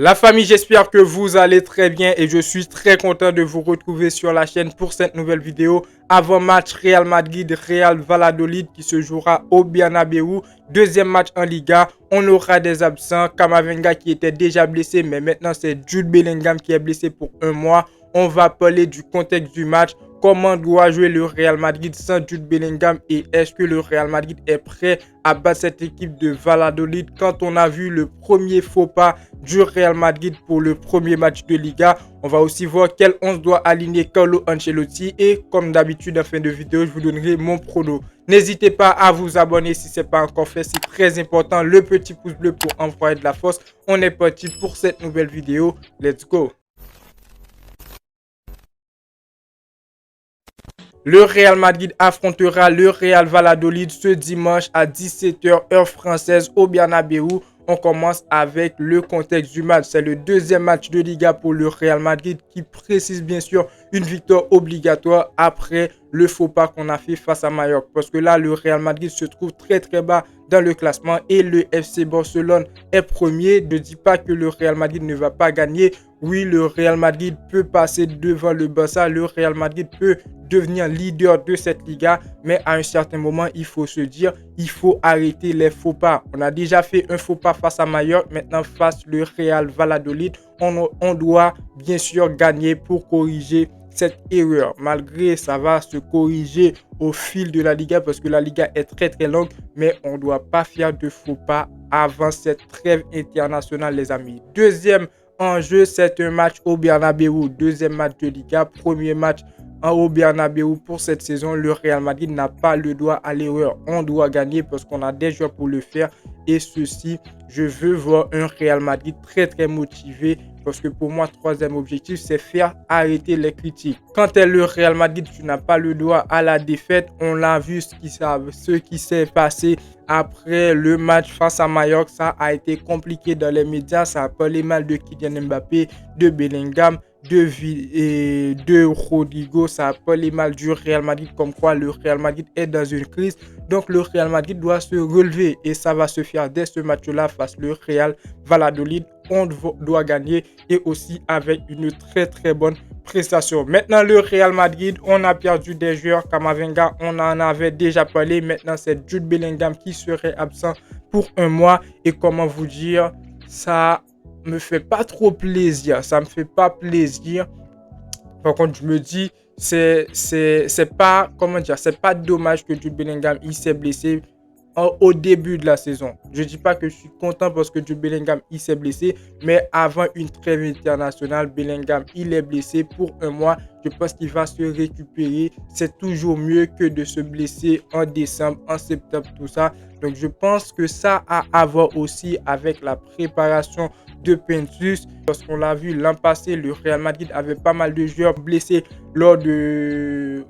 La famille, j'espère que vous allez très bien et je suis très content de vous retrouver sur la chaîne pour cette nouvelle vidéo. Avant match Real Madrid-Real Valladolid qui se jouera au Bernabéu. Deuxième match en Liga, on aura des absents. Camavinga qui était déjà blessé, mais maintenant c'est Jude Bellingham qui est blessé pour un mois. On va parler du contexte du match. Comment doit jouer le Real Madrid sans Jude Bellingham et est-ce que le Real Madrid est prêt à battre cette équipe de Valladolid? Quand on a vu le premier faux pas du Real Madrid pour le premier match de Liga, on va aussi voir quel 11 doit aligner Carlo Ancelotti et comme d'habitude en fin de vidéo, je vous donnerai mon prono. N'hésitez pas à vous abonner si ce n'est pas encore fait, c'est très important. Le petit pouce bleu pour envoyer de la force. On est parti pour cette nouvelle vidéo. Let's go! Le Real Madrid affrontera le Real Valladolid ce dimanche à 17h heure française au Bernabéu. On commence avec le contexte du match. C'est le deuxième match de Liga pour le Real Madrid qui précise bien sûr une victoire obligatoire après le faux pas qu'on a fait face à Mallorca. Parce que là, le Real Madrid se trouve très bas dans le classement et le FC Barcelone est premier. Ne dis pas que le Real Madrid ne va pas gagner. Oui, le Real Madrid peut passer devant le Barça. Le Real Madrid peut devenir leader de cette Liga, mais à un certain moment, il faut se dire, il faut arrêter les faux pas. On a déjà fait un faux pas face à Mallorca, maintenant face le Real Valladolid, on doit bien sûr gagner pour corriger cette erreur. Malgré ça va se corriger au fil de la Liga parce que la Liga est très longue, mais on ne doit pas faire de faux pas avant cette trêve internationale, les amis. Deuxième enjeu, c'est un match au Bernabéu. Deuxième match de Liga, premier match au Bernabéu pour cette saison. Le Real Madrid n'a pas le droit à l'erreur. On doit gagner parce qu'on a des joueurs pour le faire. Et ceci, je veux voir un Real Madrid très motivé. Parce que pour moi, troisième objectif, c'est faire arrêter les critiques. Quand tu es le Real Madrid, tu n'as pas le droit à la défaite. On l'a vu ce qui s'est passé après le match face à Mallorca. Ça a été compliqué dans les médias. Ça a parlé mal de Kylian Mbappé, de Bellingham, de Rodrigo. Ça a parlé mal du Real Madrid, comme quoi le Real Madrid est dans une crise. Donc le Real Madrid doit se relever et ça va se faire dès ce match-là face au Real Valladolid. On doit gagner et aussi avec une très bonne prestation. Maintenant, le Real Madrid, on a perdu des joueurs. Camavinga, on en avait déjà parlé. Maintenant, c'est Jude Bellingham qui serait absent pour un mois. Et comment vous dire, ça me fait pas trop plaisir. Ça me fait pas plaisir. Par contre, je me dis, c'est pas, comment dire, c'est pas dommage que Jude Bellingham il s'est blessé au début de la saison. Je ne dis pas que je suis content parce que Jude Bellingham il s'est blessé, mais avant une trêve internationale, Bellingham il est blessé pour un mois. Je pense qu'il va se récupérer. C'est toujours mieux que de se blesser en décembre, en septembre, tout ça. Donc je pense que ça a à voir aussi avec la préparation de Pintus. Parce qu'on l'a vu l'an passé, le Real Madrid avait pas mal de joueurs blessés lors du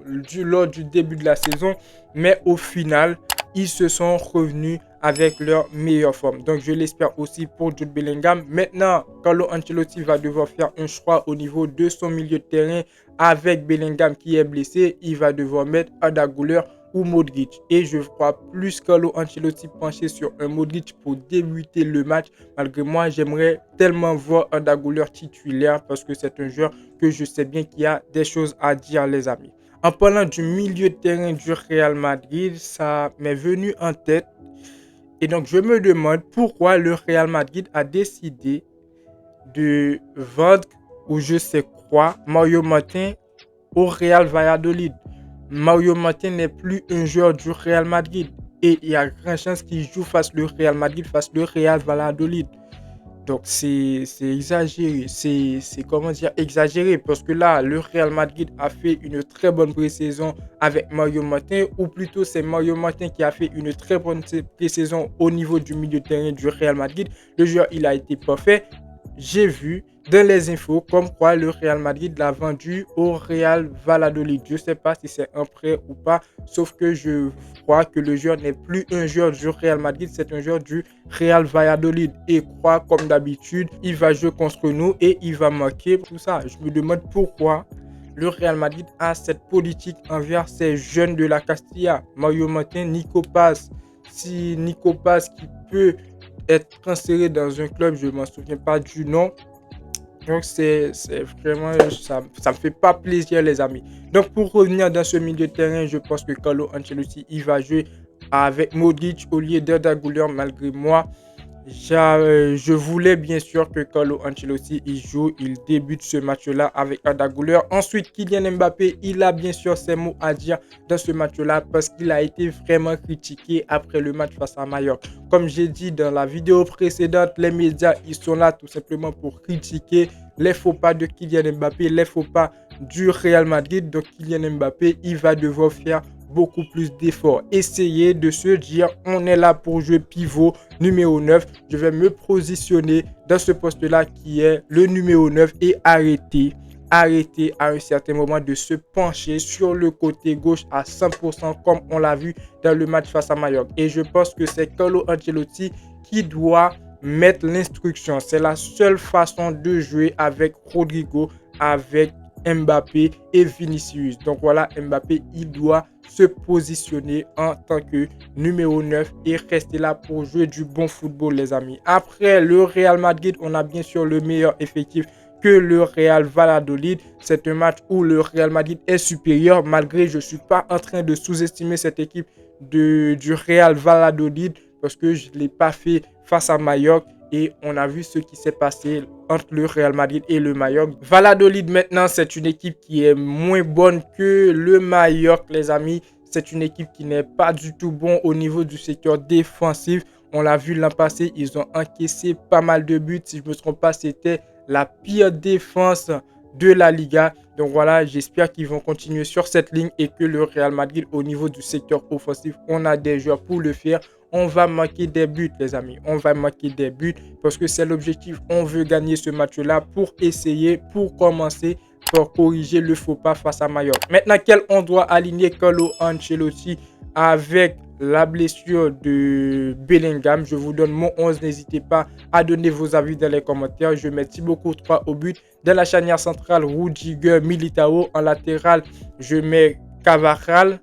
début de la saison. Mais au final, ils se sont revenus avec leur meilleure forme. Donc, je l'espère aussi pour Jude Bellingham. Maintenant, Carlo Ancelotti va devoir faire un choix au niveau de son milieu de terrain avec Bellingham qui est blessé. Il va devoir mettre Arda Güler ou Modric. Et je crois plus Carlo Ancelotti pencher sur un Modric pour débuter le match. Malgré moi, j'aimerais tellement voir Arda Güler titulaire parce que c'est un joueur que je sais bien qu'il y a des choses à dire, les amis. En parlant du milieu de terrain du Real Madrid, ça m'est venu en tête. Et donc, je me demande pourquoi le Real Madrid a décidé de vendre, ou je sais quoi, Mario Martin au Real Valladolid. Mario Martin n'est plus un joueur du Real Madrid. Et il y a grande chance qu'il joue face le Real Madrid, face le Real Valladolid. Donc c'est exagéré, c'est comment dire exagéré parce que là le Real Madrid a fait une très bonne pré-saison avec Mario Martin ou plutôt c'est Mario Martin qui a fait une très bonne pré-saison au niveau du milieu de terrain du Real Madrid. Le joueur il a été parfait. J'ai vu dans les infos comme quoi le Real Madrid l'a vendu au Real Valladolid. Je ne sais pas si c'est un prêt ou pas, sauf que je crois que le joueur n'est plus un joueur du Real Madrid, c'est un joueur du Real Valladolid. Et crois comme d'habitude, il va jouer contre nous et il va marquer tout ça. Je me demande pourquoi le Real Madrid a cette politique envers ces jeunes de la Castilla. Mario Martin, Nico Paz. Si Nico Paz qui peut être transféré dans un club, je ne m'en souviens pas du nom. Donc, c'est vraiment, ça me fait pas plaisir, les amis. Donc, pour revenir dans ce milieu de terrain, je pense que Carlo Ancelotti, il va jouer avec Modric au lieu d'Arda Güler, malgré moi. Je voulais bien sûr que Carlo Ancelotti il débute ce match-là avec Arda Güler. Ensuite, Kylian Mbappé, il a bien sûr ses mots à dire dans ce match-là parce qu'il a été vraiment critiqué après le match face à Mallorca. Comme j'ai dit dans la vidéo précédente, les médias, ils sont là tout simplement pour critiquer les faux pas de Kylian Mbappé, les faux pas du Real Madrid. Donc Kylian Mbappé, il va devoir faire beaucoup plus d'efforts. Essayer de se dire, on est là pour jouer pivot numéro 9. Je vais me positionner dans ce poste-là qui est le numéro 9 et arrêter à un certain moment de se pencher sur le côté gauche à 100% comme on l'a vu dans le match face à Mallorca. Et je pense que c'est Carlo Ancelotti qui doit mettre l'instruction. C'est la seule façon de jouer avec Rodrigo, avec Mbappé et Vinicius. Donc voilà, Mbappé, il doit se positionner en tant que numéro 9 et rester là pour jouer du bon football, les amis. Après le Real Madrid, on a bien sûr le meilleur effectif que le Real Valladolid. C'est un match où le Real Madrid est supérieur, malgré je ne suis pas en train de sous-estimer cette équipe du Real Valladolid parce que je ne l'ai pas fait face à Mallorca. Et on a vu ce qui s'est passé entre le Real Madrid et le Mallorca. Valladolid maintenant, c'est une équipe qui est moins bonne que le Mallorca, les amis. C'est une équipe qui n'est pas du tout bon au niveau du secteur défensif. On l'a vu l'an passé, ils ont encaissé pas mal de buts. Si je ne me trompe pas, c'était la pire défense de la Liga. Donc voilà, j'espère qu'ils vont continuer sur cette ligne et que le Real Madrid, au niveau du secteur offensif, on a des joueurs pour le faire. On va marquer des buts, les amis. On va marquer des buts parce que c'est l'objectif. On veut gagner ce match-là pour essayer, pour commencer, pour corriger le faux pas face à Mallorca. Maintenant, quel on doit aligner Carlo Ancelotti avec la blessure de Bellingham? Je vous donne mon 11. N'hésitez pas à donner vos avis dans les commentaires. Je mets Thibaut Courtois au but. Dans la charnière centrale, Rudiger, Militao. En latéral, je mets Cavaral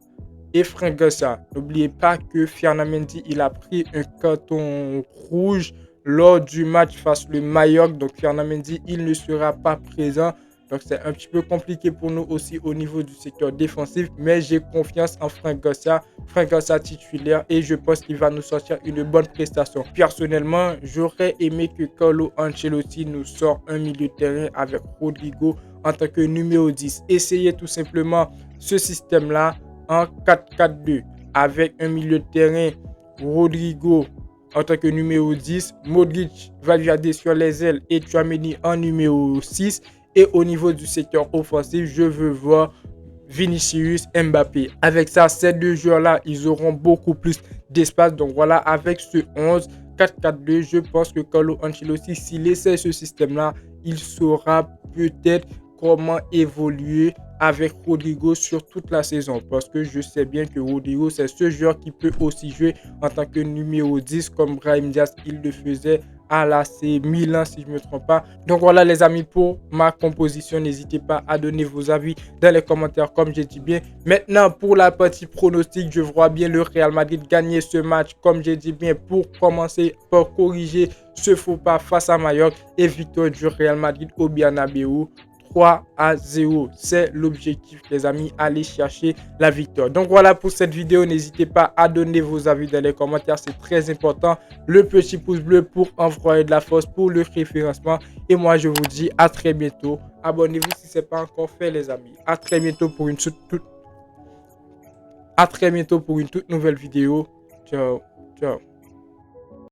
et Franck Garcia. N'oubliez pas que Ferland Mendy, il a pris un carton rouge lors du match face le Mallorca. Donc Ferland Mendy, il ne sera pas présent. Donc c'est un petit peu compliqué pour nous aussi au niveau du secteur défensif. Mais j'ai confiance en Franck Garcia titulaire et je pense qu'il va nous sortir une bonne prestation. Personnellement, j'aurais aimé que Carlo Ancelotti nous sorte un milieu de terrain avec Rodrigo en tant que numéro 10. Essayez tout simplement ce système-là en 4-4-2 avec un milieu de terrain Rodrigo en tant que numéro 10, Modric, Valverde sur les ailes et Tchouaméni en numéro 6. Et au niveau du secteur offensif, je veux voir Vinicius, Mbappé. Avec ça, ces deux joueurs-là, ils auront beaucoup plus d'espace. Donc voilà, avec ce 11, 4-4-2, je pense que Carlo Ancelotti, s'il essaie ce système-là, il saura peut-être comment évoluer avec Rodrigo sur toute la saison. Parce que je sais bien que Rodrigo, c'est ce joueur qui peut aussi jouer en tant que numéro 10 comme Brahim Diaz, il le faisait à l'AC Milan si je ne me trompe pas. Donc voilà les amis pour ma composition. N'hésitez pas à donner vos avis dans les commentaires comme j'ai dit bien. Maintenant pour la partie pronostic, je vois bien le Real Madrid gagner ce match comme j'ai dit bien pour commencer par corriger ce faux pas face à Mallorca et victoire du Real Madrid au Bernabéu. 3-0. C'est l'objectif les amis, allez chercher la victoire. Donc voilà pour cette vidéo, n'hésitez pas à donner vos avis dans les commentaires, c'est très important. Le petit pouce bleu pour envoyer de la force pour le référencement. Et moi je vous dis à très bientôt. Abonnez-vous si ce n'est pas encore fait les amis. À très bientôt pour une toute nouvelle vidéo. Ciao, ciao.